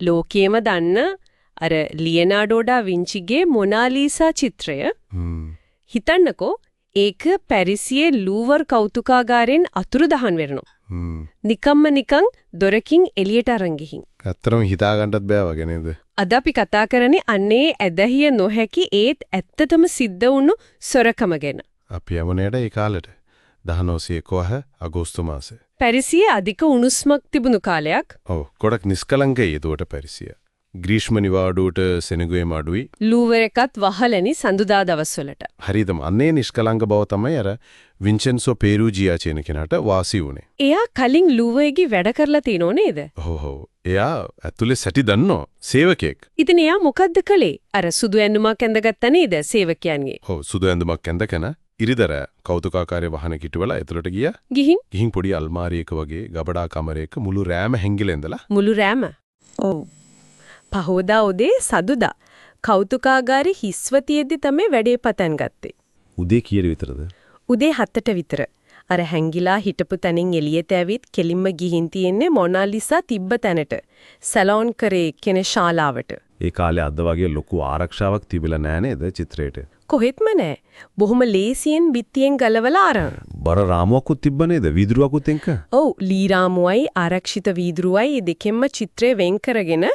ලෝකයේම දන්න අර Leonardo da වින්චිගේ Mona Lisa චිත්‍රය හිතන්නකෝ ඒක පැරිසියේ ලූවර් කෞතුකාගාරයෙන් අතුරුදහන් වෙනවා. නිකන් දොරකින් එළියට අරන් ගිහින්. ඇත්තටම හිතා ගන්නත් බෑ වගේ නේද? අද අපි කතා කරන්නේ අන්නේ ඇදහිය නොහැකි ඒත් ඇත්තටම සිද්ධ වුණු සොරකම ගැන. අපි යමුනේට ඒ කාලෙට 1901 අගෝස්තු මාසේ. පැරිසියේ අධික උණුස්මක් තිබුණු කාලයක්. ඔව් ගොඩක් නිස්කලංකයි ඒකට පැරිසිය. ග්‍රීෂ්ම නිවාඩුවට සෙනගුවේම අඩුයි. ලූවර් එකත් වහලනි සඳුදා දවස්වලට. හරිදම අන්නේ නිස්කලංක බව තමයි අර වින්චෙන්සෝ පේරුජියා කියන කෙනාට වාසි වුණේ. එයා කලින් ලූවර්ගේ වැඩ කරලා තිනෝ නේද? ඔව්. එයා ඇතුලේ සැටි දන්නෝ සේවකයෙක්. ඉතින් එයා මොකද්ද කළේ? අර සුදු ඇඳුමක් ඇඳගත්තා නේද සේවකයන්ගේ? ඔව් සුදු ඇඳුමක් ඇඳගෙන ඉරිදර කෞතුකාකාරී වහන කිට්ටුවල ඇතුළට ගියා. ගිහින් පොඩි අල්මාරියක වගේ ගබඩා කමරයක මුළු රෑම හැංගිලා ඉඳලා. මුළු රෑම. ඔව්. පහෝදා උදේ සදුදා කෞතුකාගාරේ හිස්ව තියෙද්දි තමයි වැඩේ පටන් ගත්තේ. උදේ කීයට විතරද? උදේ 7ට විතර. අර හැංගිලා හිටපු තැනින් එළියට ඇවිත් කෙලින්ම ගිහින් තියෙන්නේ මොනාලිසා තිබ්බ තැනට. සැලොන් කරේ කෙන ශාලාවට. ඒ කාලේ අද වගේ ලොකු ආරක්ෂාවක් තිබිලා නෑ නේද චිත්‍රේට? කොහෙත්ම නෑ. බොහොම ලේසියෙන් බිත්තියෙන් ගලවලා අරන්. බර රාමුවක්කුත් තිබ්බ නේද? වීදුරුවක්කුත් එක්ක? ඔව් ලී රාමුවයි ආරක්ෂිත වීදුරුවයි දෙකෙන්ම චිත්‍රය වෙන් කරගෙන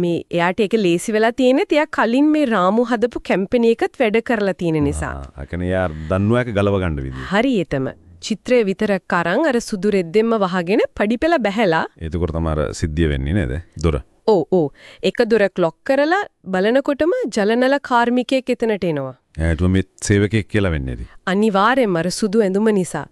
මේ එයාට ඒක ලේසි වෙලා තියෙන්නේ තියා කලින් මේ රාමු හදපු කැම්පැනි එකත් වැඩ කරලා තියෙන නිසා. අකනේ යාර දන්නුවක ගලව ගන්න විදිය. හරියටම චිත්‍රය විතරක් අරන් අර සුදු රෙද්දෙන්ම වහගෙන පඩිපෙළ බැහැලා. ඒකෝර තමයි අර සිද්ධිය වෙන්නේ නේද? දොර. ඔව් එක දොරක් ලොක් කරලා බලනකොටම ජලනල කාර්මිකයෙක් එතනට එනවා. ඒත් මේ සේවකයෙක් කියලා වෙන්නේද? අනිවාර්යෙන්ම අර සුදු ඇඳුම නිසා.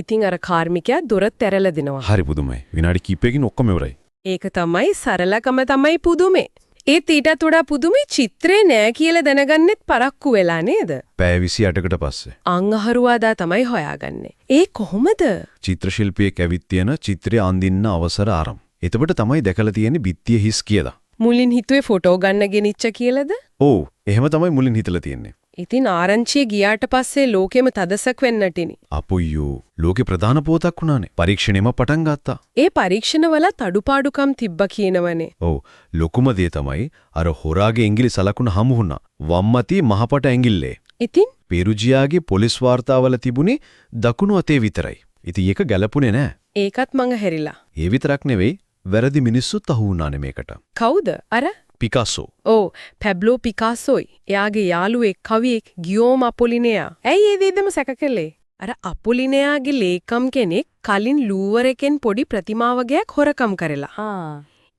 ඉතින් අර කාර්මිකයා දොර තැරලා දෙනවා. හරි පුදුමයි. විනාඩි කිහිපයකින් ඔක්කොම ඉවරයි. ඒක තමයි සරලකම තමයි පුදුමේ. ඒත් ඊටත් වඩා පුදුමේ චිත්‍රේ නෑ කියලා දැනගන්නෙත් පරක්කු වෙලා නේද? පැය 28කට පස්සේ. අංගහරුවාදා තමයි හොයාගන්නේ. ඒ කොහොමද? චිත්‍ර ශිල්පියෙක් ඇවිත් තියෙන චිත්‍රය අඳින්න අවසර ආරම්භ. එතකොට තමයි දැකලා තියෙන්නේ බිත්තිය හිස් කියලා. මුලින් හිතුවේ ෆොටෝ ගන්න ගෙනිච්ච කියලාද? ඔව් එහෙම තමයි මුලින් හිතලා තියෙන්නේ. ඉතින් ආරංචිය ගියාට පස්සේ ලෝකෙම තදසක් වෙන්නටිනි. අපොයියෝ ලෝකේ ප්‍රධාන පොතක් වුණානේ. පරීක්ෂණෙම පටන් ගත්තා. ඒ පරීක්ෂණවල අඩුපාඩුකම් තිබ්බ කියනවනේ. ඔව් ලොකුම දේ තමයි අර හොරාගේ ඇඟිලි සලකුණ හමු වුණා. වම්මති මහපට ඇඟිල්ලේ. ඉතින් පෙරුජියාගේ පොලිස් වාර්තාවල තිබුණේ දකුණු අතේ විතරයි. ඉතින් ඒක ගැලපුණේ නෑ. ඒකත් මං හැරිලා. ඒ විතරක් නෙවෙයි වැරදි මිනිස්සුත් අහු වුණානේ මේකට. කවුද? අර පිකාසෝ. ඔව් පැබ්ලෝ පිකාසෝයි. එයාගේ යාළුවෙක් කවියෙක් ගියෝම් අපොලිනයා. ඇයි ඒ දෙයදම සැකකලේ? අර අපොලිනයාගේ ලේකම් කෙනෙක් කලින් ලූවර් එකෙන් පොඩි ප්‍රතිමා වගේක් හොරකම් කරලා.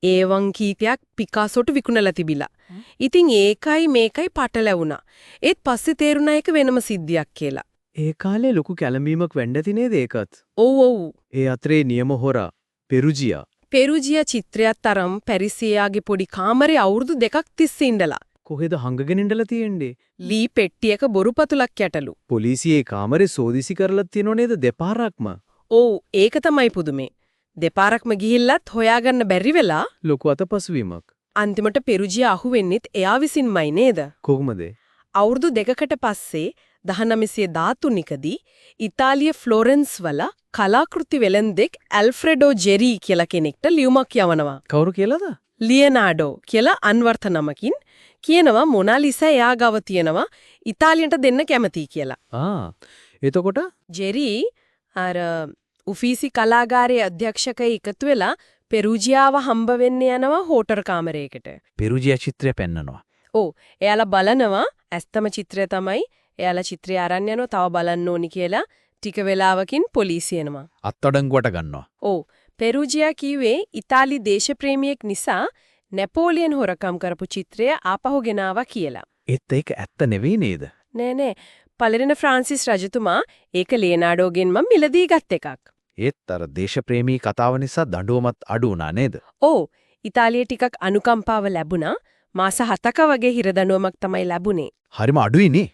ඒවන් කීපයක් පිකාසෝට විකුණලා තිබිලා. ඉතින් ඒකයි මේකයි පටලැවුණා. ඒත් පස්සේ තේරුණා ඒක වෙනම සිද්ධියක් කියලා. ඒ කාලේ ලොකු කැළඹීමක් වෙන්නති නේද ඒකත්? ඔව්. ඒ අතරේ නියම හොරා පෙරුජියා. පෙරුජියා චිත්‍රයත් තරම් පැරිසියාගේ පොඩි කාමරේ අවුරුදු 2ක් තිස්සේ ඉඳලා. කොහෙද හංගගෙන ඉඳලා තියෙන්නේ? ලී පෙට්ටියක බොරුපතුලක් යටලු. පොලිසියේ කාමරේ සෝදිසි කරලා තියෙනව නේද දෙපාරක්ම? ඔව් ඒක තමයි පුදුමේ. දෙපාරක්ම ගිහිල්ලත් හොයාගන්න බැරි වෙලා ලොකු අතපසුවීමක්. අන්තිමට පෙරුජියා අහුවෙන්නෙත් එයා විසින්මයි නේද? කොහොමද? අවුරුදු 2කට පස්සේ 1913 ඉතාලිය ෆ්ලොරන්ස් වල කලාකෘති වෙළඳෙක් ඇල්ෆ්‍රෙඩෝ ජෙරි කියලා කෙනෙක්ට ලියුමක් යවනවා. කවුරු කියලාද? ලියනාඩෝ කියලා අන්වර්ථ නමකින් කියනවා මොනාලිසා එයා ගාව තියෙනවා ඉතාලියට දෙන්න කැමතියි කියලා. එතකොට ජෙරි අර උෆීසි කලාගාරයේ අධ්‍යක්ෂකයි එකතු වෙලා පෙරුජියාව හම්බ වෙන්න යනවා හෝටර් කාමරයකට. පෙරුජියා චිත්‍රය පෙන්නනවා. ඔව් එයාලා බලනවා ඇත්තම චිත්‍රය තමයි. එයාලා චිත්‍රය අරන් යනවා තව බලන්න ඕනි කියලා ටික වෙලාවකින් පොලිසිය එනවා. අත්අඩංගුවට ගන්නවා. ඔව් පෙරුජියා කිව්වේ ඉතාලි දේශප්‍රේමියෙක් නිසා නෙපෝලියන් හොරකම් කරපු චිත්‍රය ආපහු ගෙනාවා කියලා. ඒත් ඒක ඇත්ත නෙවෙයි නේද? නෑ පළවෙනි ෆ්‍රාන්සිස් රජතුමා ඒක ලියනාඩෝගෙන්ම මිලදී ගත් එකක්. ඒත් අර දේශප්‍රේමී කතාව නිසා දඬුවමත් අඩු වුණා නේද? ඔව් ඉතාලියේ ටිකක් අනුකම්පාව ලැබුණා. මාස 7ක වගේ හිර දඬුවමක් තමයි ලැබුණේ. හරිම අඩුයිනේ.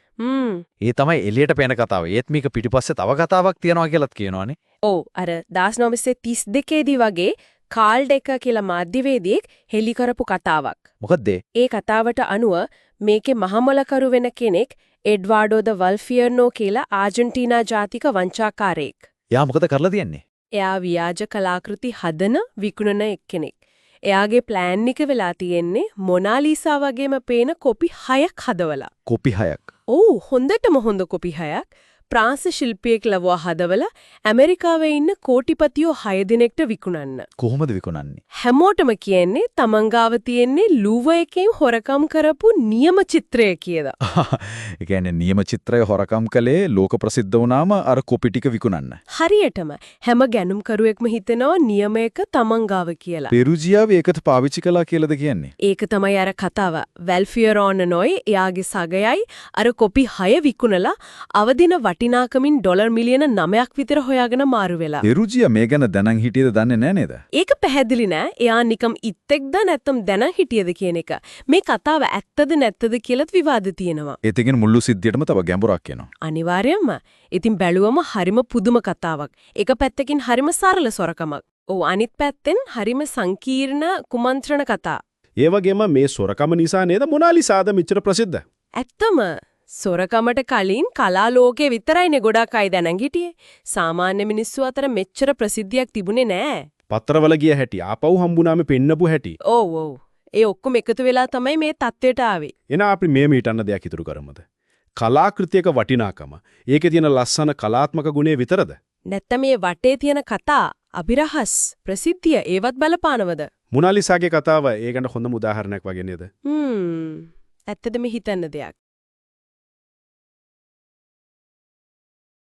ඒ තමයි එළියට පේන කතාව. ඒත් මේක පිටිපස්සේ තව කතාවක් තියෙනවා කියලාත් කියනවානේ. ඔව් අර 1932 දී වගේ කාල් ඩෙකර් කියලා මාධ්‍යවේදියෙක් හෙළි කරපු කතාවක්. මොකද්ද? ඒ කතාවට අනුව මේකේ මහමොලකරු වෙන කෙනෙක් එඩ්වාඩෝ ද වල්ෆියර්නෝ කියලා ආජන්ටිනා ජාතික වංචාකාරයෙක්. යා මොකද කරලා තියන්නේ? එයා ව්‍යාජ කලාකෘති හදන විකුණන එක්කෙනෙක්. එයාගේ ප්ලෑන් එක වෙලා තියෙන්නේ මොනාලිසා වගේම පේන කොපි 6ක් හදවලා. කොපි 6ක්. ඔව් හොඳටම හොඳ කොපි 6ක්. ප්‍රාන්ස් ශිල්පියෙක් ලවුවා හදවලා ඇමරිකාවේ ඉන්න කෝටිපතියෝ 6 දිනෙකට විකුණන්න. කොහොමද විකුණන්නේ? හැමෝටම කියන්නේ තමන් ගාව තියෙන්නේ ලූව එකෙන් හොරකම් කරපු නියම චිත්‍රය කියලා. ඒ කියන්නේ නියම චිත්‍රය හොරකම් කළේ ලෝක ප්‍රසිද්ධ වුණාම අර කොපි ටික විකුණන්න. හරියටම හැම ගැනුම්කරුවෙක්ම හිතනවා නියමයක තමන් ගාව කියලා. පෙරුජියාව ඒකට පාවිච්චි කළා කියලාද කියන්නේ? ඒක තමයි අර කතාව. වැල්ෆියරෝන් නොයි එයාගේ සගයයි අර කොපි 6 විකුණලා අවදින වටිනාකමින් ඩොලර් මිලියන 9ක් විතර හොයාගෙන මාරු වෙලා. පෙරුජියා මේ ගැන දැනන් හිටියද දන්නේ නැහැ නේද? ඒක පැහැදිලි නෑ. එයා නිකම් ඉත්තෙක්ද නැත්නම් දැනන් හිටියද කියන එක. මේ කතාව ඇත්තද නැත්තද කියලාත් විවාද තියෙනවා. ඒතකින් මුළු සිද්ධියටම තව ගැඹුරක් එනවා. අනිවාර්යයෙන්ම. ඉතින් බැලුවම හරිම පුදුම කතාවක්. එක පැත්තකින් හරිම සරල සොරකමක්. ඔව් අනිත් පැත්තෙන් හරිම සංකීර්ණ කුමන්ත්‍රණ කතා. ඒ වගේම මේ සොරකම නිසා නේද මොනාලිසාද මෙච්චර ප්‍රසිද්ධ? ඇත්තම සොරකමට කලින් කලා ලෝකේ විතරයිනේ ගොඩක් අය දැනන් හිටියේ. සාමාන්‍ය මිනිස්සු අතර මෙච්චර ප්‍රසිද්ධියක් තිබුණේ නෑ. පත්‍රවල ගිය හැටි ආපහු හම්බුනාම පෙන්නපු හැටි. ඔව් ඔව්. ඒ ඔක්කොම එකතු වෙලා තමයි මේ தත්ත්වයට ආවේ. එන අපි මේ මීටන්න දෙයක් ඉතුරු කරමුද? කලාකෘතියක වටිනාකම. ඒකේ තියෙන ලස්සන කලාත්මක ගුණය විතරද? නැත්නම් මේ වටේ තියෙන කතා, අභිරහස්, ප්‍රසිද්ධිය ඒවත් බලපානවද? මොනාලිසාගේ කතාව ඒකට හොඳම උදාහරණයක් වගේ නේද? ඇත්තටම හිතන්න දෙයක්.